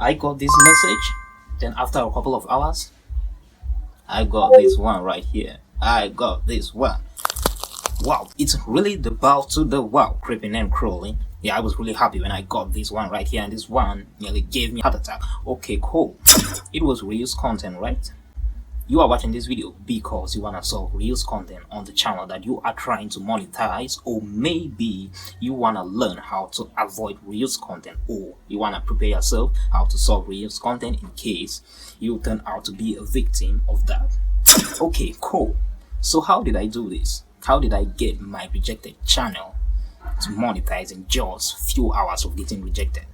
I got this message. Then after a couple of hours, I got this one right here. I got this one. Wow, it's really the bow to the wow, creeping and crawling. Yeah, I was really happy when I got this one right here, and this one nearly gave me a heart attack. Okay, cool. It was reused content, right? You are watching this video because you want to solve reused content on the channel that you are trying to monetize, or maybe you want to learn how to avoid reused content, or you want to prepare yourself how to solve reused content in case you turn out to be a victim of that. Okay, cool. So how did I do this? How did I get my rejected channel to monetize in just few hours of getting rejected?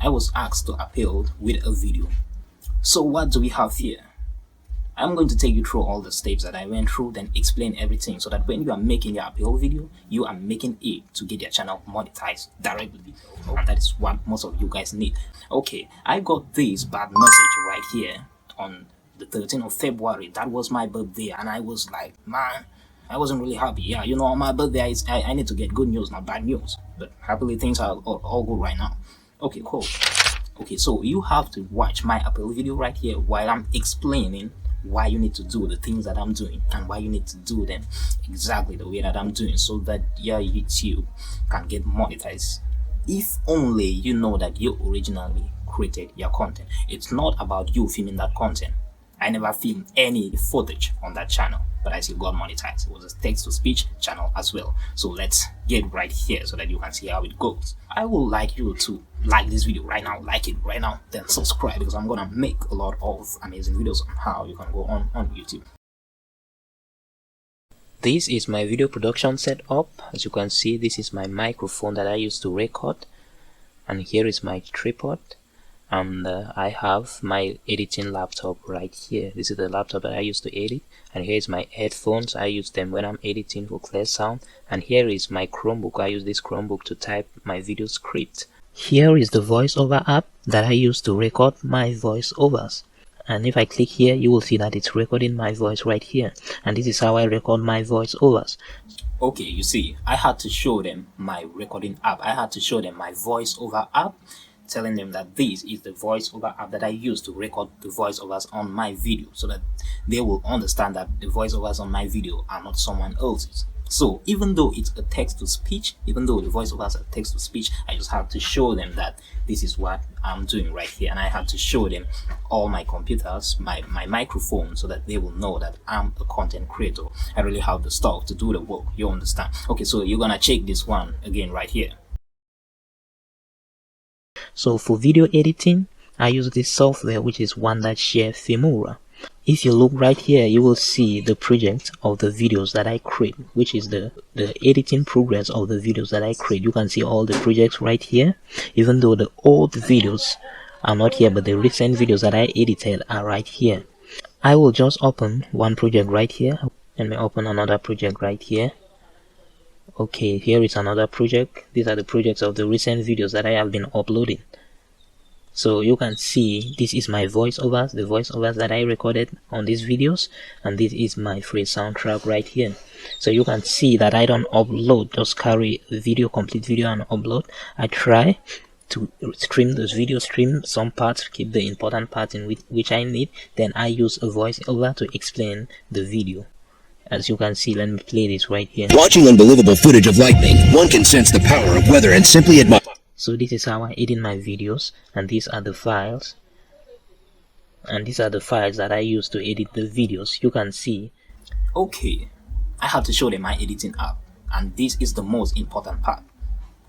I was asked to appeal with a video. So what do we have here? I'm going to take you through all the steps that I went through, then explain everything so that when you are making your appeal video, you are making it to get your channel monetized directly. And that is what most of you guys need. Okay, I got this bad message right here on the 13th of February. That was my birthday, and I was like, man, I wasn't really happy. Yeah, you know, on my birthday, I need to get good news, not bad news. But happily, things are all good right now. Okay, cool. Okay, so you have to watch my appeal video right here while I'm explaining why you need to do the things that I'm doing and why you need to do them exactly the way that I'm doing so that your YouTube can get monetized. If only you know that you originally created your content. It's not about you filming that content. I never filmed any footage on that channel, but I still got monetized. It was a text-to-speech channel as well. So let's get right here so that you can see how it goes. I would like you to like this video right now, like it right now, then subscribe, because I'm gonna make a lot of amazing videos on how you can go on YouTube. This is my video production setup. As you can see, this is my microphone that I use to record, and here is my tripod. And I have my editing laptop right here. This is the laptop that I use to edit, and here is my headphones. I use them when I'm editing for clear sound, and here is my Chromebook. I use this Chromebook to type my video script. Here is the voiceover app that I use to record my voiceovers, and if I click here, you will see that it's recording my voice right here, and this is how I record my voiceovers. Okay, you see, I had to show them my recording app. I had to show them my voiceover app, telling them that this is the voiceover app that I use to record the voiceovers on my video, so that they will understand that the voiceovers on my video are not someone else's. So even though it's a text-to-speech, even though the voiceovers are text-to-speech, I just have to show them that this is what I'm doing right here, and I had to show them all my computers, my microphone, so that they will know that I'm a content creator. I really have the stuff to do the work, you understand? Okay, so you're gonna check this one again right here. So for video editing, I use this software, which is Share Filmora. If you look right here, you will see the project of the videos that I create, which is the editing progress of the videos that I create. You can see all the projects right here, even though the old videos are not here, but the recent videos that I edited are right here. I will just open one project right here. Let me open another project right here. Okay, here is another project. These are the projects of the recent videos that I have been uploading. So you can see this is my voiceovers, the voiceovers that I recorded on these videos, and this is my free soundtrack right here. So you can see that I don't upload, just carry a video, complete video, and upload. I try to stream those videos, stream some parts, keep the important parts in which I need, then I use a voiceover to explain the video. As you can see, let me play this right here. Watching unbelievable footage of lightning, one can sense the power of weather and simply admire. So this is how I edit my videos, and these are the files. And these are the files that I use to edit the videos. You can see. Okay, I have to show them my editing app, and this is the most important part.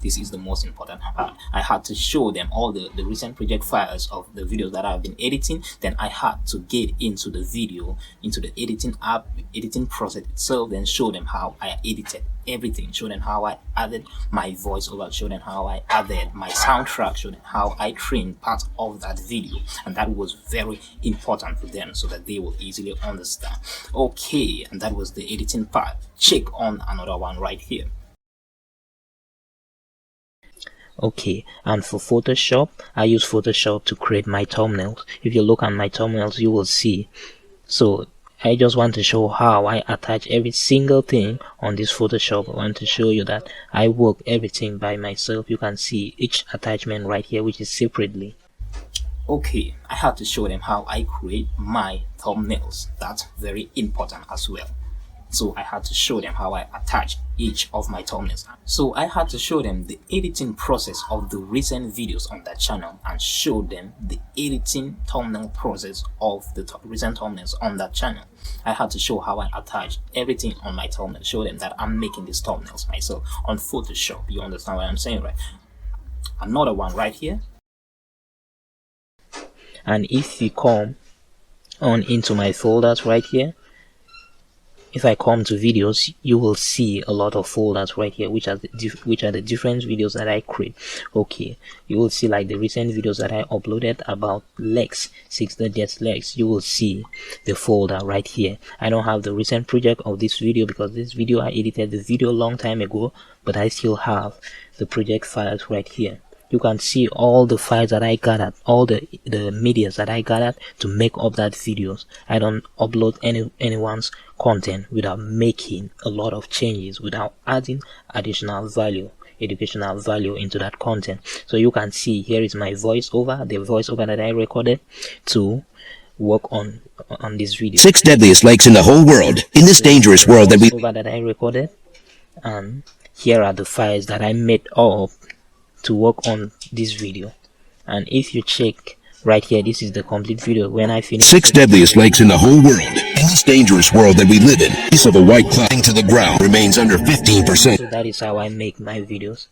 This is the most important part. I had to show them all the recent project files of the videos that I've been editing. Then I had to get into the video, into the editing app, editing process itself, then show them how I edited everything, show them how I added my voiceover, show them how I added my soundtrack, show them how I trimmed part of that video. And that was very important for them so that they will easily understand. Okay, and that was the editing part. Check on another one right here. Okay, and for Photoshop, I use Photoshop to create my thumbnails. If you look at my thumbnails, you will see. So I just want to show how I attach every single thing on this Photoshop. I want to show you that I work everything by myself. You can see each attachment right here, which is separately. Okay, I had to show them how I create my thumbnails. That's very important as well. So I had to show them how I attach each of my thumbnails. So I had to show them the editing process of the recent videos on that channel and show them the editing thumbnail process of the recent thumbnails on that channel. I had to show how I attach everything on my thumbnail, show them that I'm making these thumbnails myself on Photoshop. You understand what I'm saying, right? Another one right here. And if you come on into my folders right here, if I come to videos, you will see a lot of folders right here, which are the different videos that I create. Okay, you will see like the recent videos that I uploaded about legs, 6 legs. You will see the folder right here. I don't have the recent project of this video because this video I edited the video long time ago, but I still have the project files right here. You can see all the files that I gathered, all the medias that I gathered to make up that videos. I don't upload anyone's content without making a lot of changes, without adding additional value, educational value into that content. So you can see here is my voiceover, the voiceover that I recorded to work on this video. 6 deadliest lakes in the whole world. In this dangerous world that I recorded, and here are the files that I made up to work on this video. And if you check right here, this is the complete video when I finish. 6 deadliest lakes in the whole world. In this dangerous world that we live in, piece of a white cloud to the ground remains under 15%. So that is how I make my videos.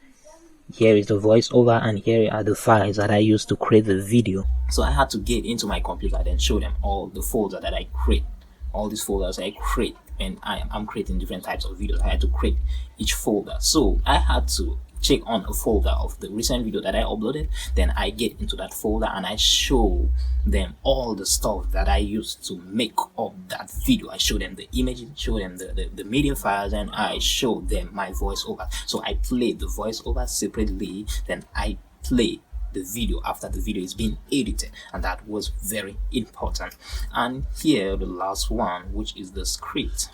Here is the voiceover and here are the files that I used to create the video. So I had to get into my computer and show them all the folders that I create. All these folders I create, and I'm creating different types of videos. I had to create each folder. So I had to check on a folder of the recent video that I uploaded, then I get into that folder and I show them all the stuff that I used to make up that video. I show them the images, show them the media files, and I show them my voiceover. So I play the voiceover separately, then I play the video after the video is being edited, and that was very important. And here the last one, which is the script.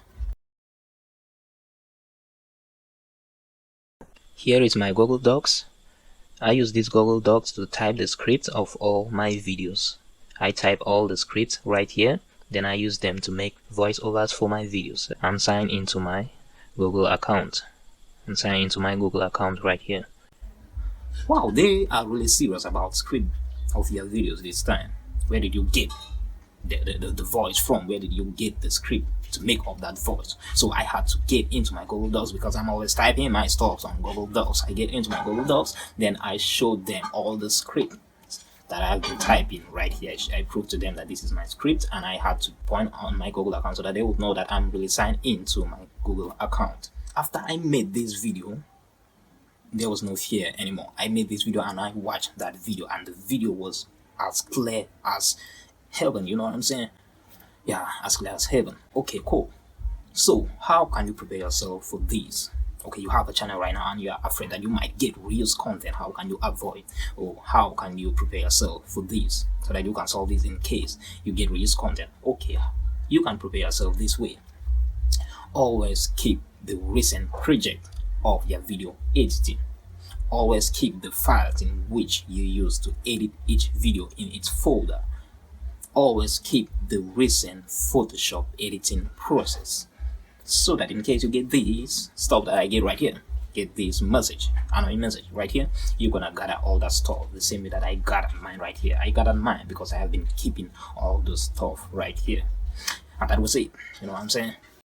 Here is my Google Docs. I use this Google Docs to type the script of all my videos. I type all the scripts right here, then I use them to make voiceovers for my videos. I'm signed into my Google account. I'm signed into my Google account right here. Wow, they are really serious about script of your videos this time. Where did you get the voice from? Where did you get the script to make up that voice? So I had to get into my Google Docs because I'm always typing my stuff on Google Docs. I get into my Google Docs, then I show them all the script that I've been typing right here. I proved to them that this is my script, and I had to point on my Google account so that they would know that I'm really signed into my Google account. After I made this video, there was no fear anymore. I made this video and I watched that video, and the video was as clear as heaven. You know what I'm saying? Yeah, as clear as heaven. Okay, cool. So how can you prepare yourself for this? Okay, you have a channel right now and you are afraid that you might get reused content. How can you avoid, or how can you prepare yourself for this so that you can solve this in case you get reused content? Okay, you can prepare yourself this way. Always keep the recent project of your video editing. Always keep the files in which you use to edit each video in its folder. Always keep the recent Photoshop editing process, so that in case you get this stuff that I get right here, get this message, annoying message right here, you're gonna gather all that stuff the same way that I gathered mine right here. I gathered mine because I have been keeping all the stuff right here. And that was it. You know what I'm saying?